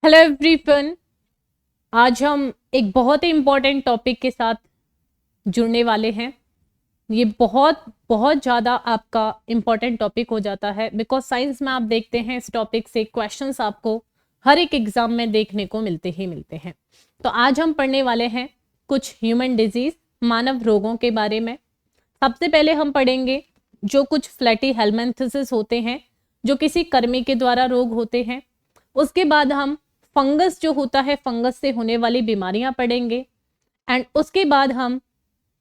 Hello everyone. आज हम एक बहुत ही इम्पोर्टेंट टॉपिक के साथ जुड़ने वाले हैं। ये बहुत बहुत ज़्यादा आपका इम्पोर्टेंट टॉपिक हो जाता है बिकॉज साइंस में आप देखते हैं इस टॉपिक से क्वेश्चंस आपको हर एक एग्जाम में देखने को मिलते ही मिलते हैं। तो आज हम पढ़ने वाले हैं कुछ ह्यूमन डिजीज, मानव रोगों के बारे में। सबसे पहले हम पढ़ेंगे जो कुछ फ्लैटी हेलमिंथेसिस होते हैं, जो किसी कृमि के द्वारा रोग होते हैं। उसके बाद हम फंगस जो होता है, फंगस से होने वाली बीमारियां पढ़ेंगे। एंड उसके बाद हम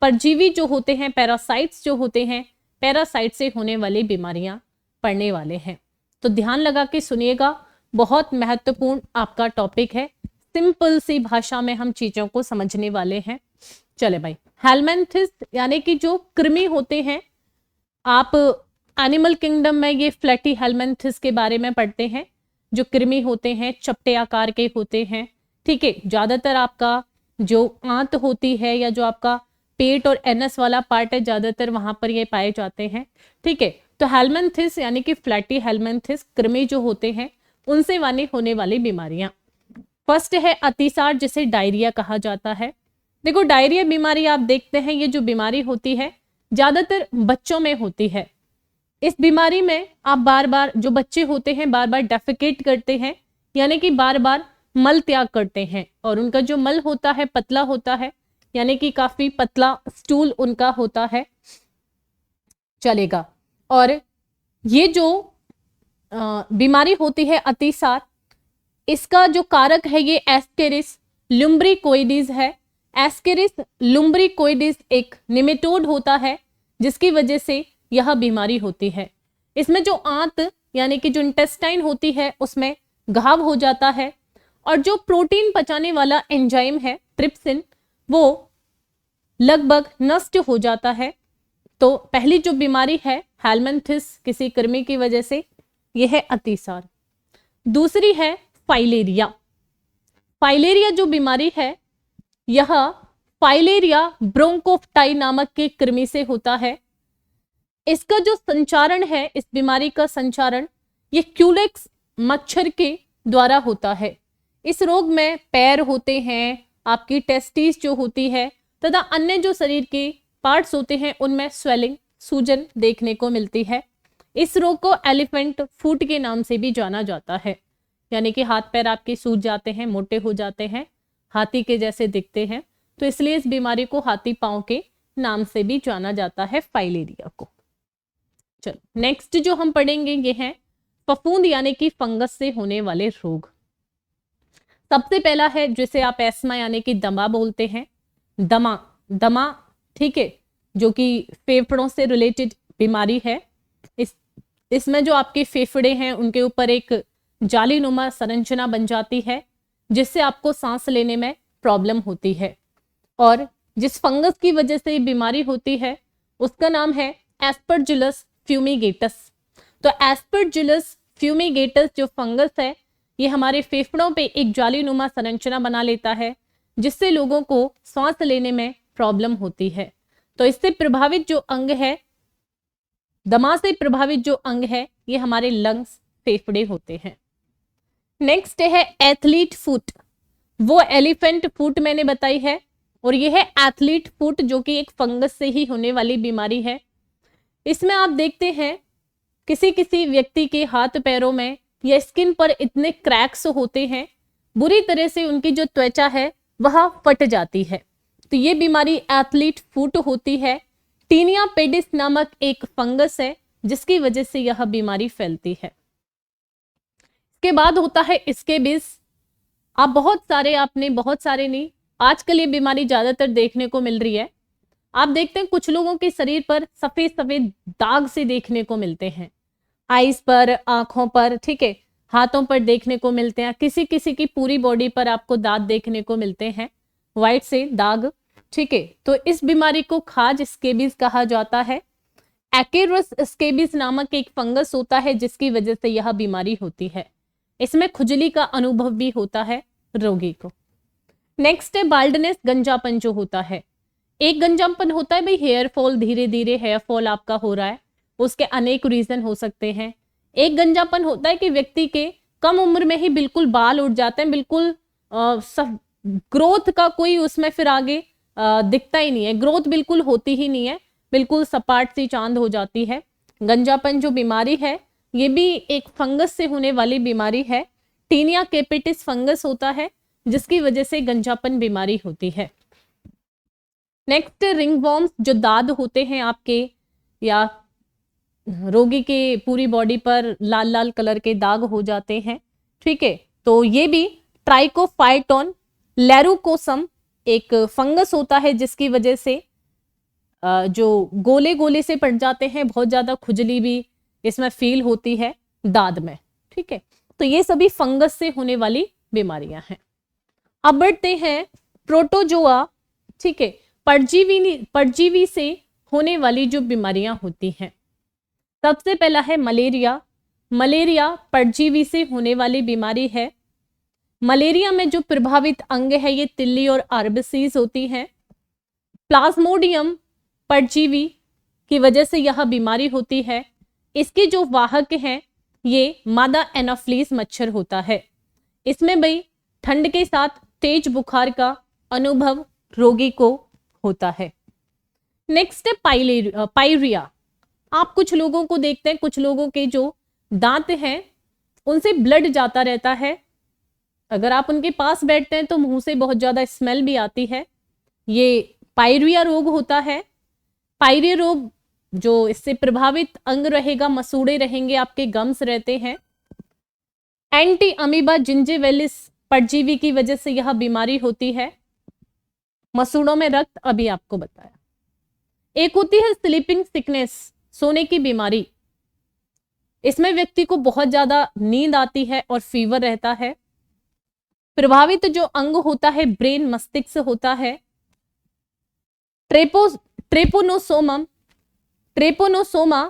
परजीवी जो होते हैं, पैरासाइट्स जो होते हैं, पैरासाइट से होने वाली बीमारियां पढ़ने वाले हैं। तो ध्यान लगा के सुनिएगा, बहुत महत्वपूर्ण आपका टॉपिक है। सिंपल सी भाषा में हम चीजों को समझने वाले हैं। चले भाई, हेलमिंथिस यानी कि जो कृमि होते हैं, आप एनिमल किंगडम में ये फ्लैटी हेलमिंथिस के बारे में पढ़ते हैं। जो कृमि होते हैं चपटे आकार के होते हैं, ठीक है। ज्यादातर आपका जो आंत होती है या जो आपका पेट और एनस वाला पार्ट है, ज्यादातर वहां पर ये पाए जाते हैं, ठीक है। तो हेलमिंथिस यानी कि फ्लैटी हेलमिंथिस कृमि जो होते हैं, उनसे होने वाली बीमारियां। फर्स्ट है अतिसार, जिसे डायरिया कहा जाता है। देखो, डायरिया बीमारी आप देखते हैं, ये जो बीमारी होती है ज्यादातर बच्चों में होती है। इस बीमारी में आप बार बार, जो बच्चे होते हैं, बार बार डेफिकेट करते हैं, यानी कि बार बार मल त्याग करते हैं। और उनका जो मल होता है पतला होता है, यानी कि काफी पतला स्टूल उनका होता है, चलेगा। और ये जो बीमारी होती है अतिसार, इसका जो कारक है ये एस्केरिस लुम्ब्रिकोइडिस है। एस्केरिस लुम्ब्रिकोइडिस एक निमेटोड होता है, जिसकी वजह से यह बीमारी होती है। इसमें जो आंत यानी कि जो इंटेस्टाइन होती है, उसमें घाव हो जाता है। और जो प्रोटीन पचाने वाला एंजाइम है ट्रिप्सिन, वो लगभग नष्ट हो जाता है। तो पहली जो बीमारी है हेलमिंथिस, किसी कृमि की वजह से, यह है अतिसार। दूसरी है फाइलेरिया। फाइलेरिया जो बीमारी है, यह फाइलेरिया ब्रोंकोफ्टाई नामक के कृमि से होता है। इसका जो संचारण है, इस बीमारी का संचारण ये क्यूलेक्स मच्छर के द्वारा होता है। इस रोग में पैर होते हैं, आपकी टेस्टिस जो होती है, तथा अन्य जो शरीर के पार्ट्स होते हैं, उनमें स्वेलिंग, सूजन देखने को मिलती है। इस रोग को एलिफेंट फुट के नाम से भी जाना जाता है, यानी कि हाथ पैर आपके सूज जाते हैं, मोटे हो जाते हैं, हाथी के जैसे दिखते हैं। तो इसलिए इस बीमारी को हाथी पांव के नाम से भी जाना जाता है, फाइलेरिया को। चलो नेक्स्ट जो हम पढ़ेंगे ये है फफूंद, यानी कि फंगस से होने वाले रोग। सबसे पहला है जिसे आप एस्मा यानी कि दमा बोलते हैं। दमा, दमा, ठीक है, जो कि फेफड़ों से रिलेटेड बीमारी है। इसमें जो आपके फेफड़े हैं उनके ऊपर एक जालीनुमा संरचना बन जाती है, जिससे आपको सांस लेने में प्रॉब्लम होती है। और जिस फंगस की वजह से ये बीमारी होती है, उसका नाम है एस्परजिलस फ्यूमिगेटस। तो एस्परजिलस फ्यूमिगेटस जो फंगस है, ये हमारे फेफड़ों पे एक जालीनुमा संरचना बना लेता है, जिससे लोगों को सांस लेने में प्रॉब्लम होती है। तो इससे प्रभावित जो अंग है, दमा से प्रभावित जो अंग है, ये हमारे लंग्स, फेफड़े होते हैं। नेक्स्ट है एथलीट फुट। वो एलिफेंट फुट मैंने बताई है, और ये है एथलीट फुट, जो कि एक फंगस से ही होने वाली बीमारी है। इसमें आप देखते हैं किसी किसी व्यक्ति के हाथ पैरों में या स्किन पर इतने क्रैक्स होते हैं, बुरी तरह से उनकी जो त्वचा है वह फट जाती है। तो ये बीमारी एथलीट फुट होती है। टीनिया पेडिस नामक एक फंगस है, जिसकी वजह से यह बीमारी फैलती है। इसके बाद होता है स्केबिस। आप बहुत सारे नहीं, आजकल ये बीमारी ज्यादातर देखने को मिल रही है। आप देखते हैं कुछ लोगों के शरीर पर सफेद सफेद दाग से देखने को मिलते हैं, आईज पर, आंखों पर, ठीक है, हाथों पर देखने को मिलते हैं। किसी किसी की पूरी बॉडी पर आपको दाग देखने को मिलते हैं, व्हाइट से दाग, ठीक है। तो इस बीमारी को खाज स्केबिस कहा जाता है। एक्रोस स्केबिस नामक एक फंगस होता है, जिसकी वजह से यह बीमारी होती है। इसमें खुजली का अनुभव भी होता है रोगी को। नेक्स्ट है बाल्डनेस, गंजापन जो होता है। एक गंजापन होता है भाई, हेयर फॉल, धीरे धीरे हेयर फॉल आपका हो रहा है, उसके अनेक रीजन हो सकते हैं। एक गंजापन होता है कि व्यक्ति के कम उम्र में ही बिल्कुल बाल उड़ जाते हैं, बिल्कुल सब ग्रोथ का कोई उसमें फिर आगे दिखता ही नहीं है, ग्रोथ बिल्कुल होती ही नहीं है, बिल्कुल सपाट सी चांद हो जाती है। गंजापन जो बीमारी है ये भी एक फंगस से होने वाली बीमारी है, टीनिया कैपिटिस फंगस होता है जिसकी वजह से गंजापन बीमारी होती है। नेक्स्ट रिंगवॉर्म्स, जो दाद होते हैं आपके या रोगी के पूरी बॉडी पर लाल लाल कलर के दाग हो जाते हैं, ठीक है, तो ये भी ट्राइकोफाइटोन लैरुकोसम एक फंगस होता है जिसकी वजह से जो गोले गोले से पड़ जाते हैं, बहुत ज्यादा खुजली भी इसमें फील होती है दाद में, ठीक है, तो ये सभी फंगस से होने वाली बीमारियां हैं। अब बढ़ते हैं प्रोटोजोआ, ठीक है, परजीवी से होने वाली जो बीमारियां होती हैं। सबसे पहला है मलेरिया। मलेरिया परजीवी से होने वाली बीमारी है। मलेरिया में जो प्रभावित अंग है ये तिल्ली और आरबीसीज होती हैं। प्लाज्मोडियम परजीवी की वजह से यह बीमारी होती है। इसके जो वाहक हैं ये मादा एनोफ्लीस मच्छर होता है। इसमें भाई ठंड के साथ तेज बुखार का अनुभव रोगी को होता है। नेक्स्ट है पायरिया। आप कुछ लोगों को देखते हैं, कुछ लोगों के जो दांत हैं उनसे ब्लड जाता रहता है, अगर आप उनके पास बैठते हैं तो मुंह से बहुत ज्यादा स्मेल भी आती है, ये पायरिया रोग होता है। पायरिया रोग जो इससे प्रभावित अंग रहेगा, मसूड़े रहेंगे, आपके गम्स रहते हैं। एंटी अमीबा जिंजिविलिस परजीवी की वजह से यह बीमारी होती है। मसूड़ों में रक्त अभी आपको बताया। एक होती है स्लीपिंग सिकनेस, सोने की बीमारी। इसमें व्यक्ति को बहुत ज्यादा नींद आती है और फीवर रहता है। प्रभावित जो अंग होता है ब्रेन, मस्तिष्क होता है। ट्रेपोनोसोमा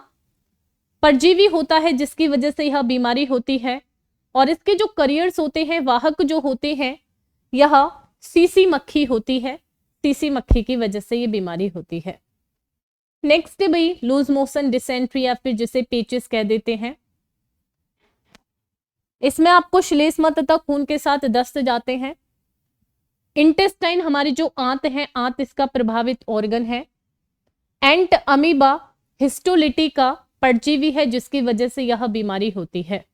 परजीवी होता है जिसकी वजह से यह बीमारी होती है। और इसके जो करियर्स होते हैं, वाहक जो होते हैं, यह सीसी मक्खी होती है। सीसी मक्खी की वजह से ये बीमारी होती है। नेक्स्ट है भाई लूज मोशन डिसेंट्री या फिर जिसे पेचिस कह देते हैं। इसमें आपको श्लेष्मा तथा खून के साथ दस्त जाते हैं। इंटेस्टाइन हमारी जो आंत है, आंत इसका प्रभावित ऑर्गन है। एंट अमीबा हिस्टोलिटी का परजीवी है जिसकी वजह से यह बीमारी होती है।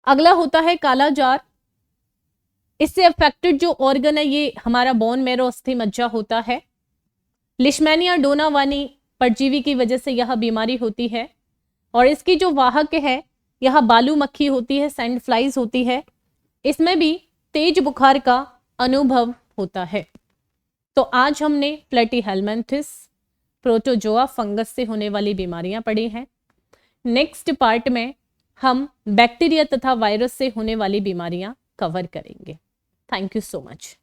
अगला होता है काला जार। इससे अफेक्टेड जो ऑर्गन है ये हमारा बोन मैरो, अस्थि मज्जा होता है। लिशमैनिया डोनावानी परजीवी की वजह से यह बीमारी होती है। और इसकी जो वाहक है यह बालू मक्खी होती है, सैंड फ्लाइज होती है। इसमें भी तेज बुखार का अनुभव होता है। तो आज हमने प्लेटीहेल्मिंथिस, प्रोटोजोआ फंगस से होने वाली बीमारियां पढ़ी हैं। नेक्स्ट पार्ट में हम बैक्टीरिया तथा वायरस से होने वाली बीमारियां कवर करेंगे। Thank you so much.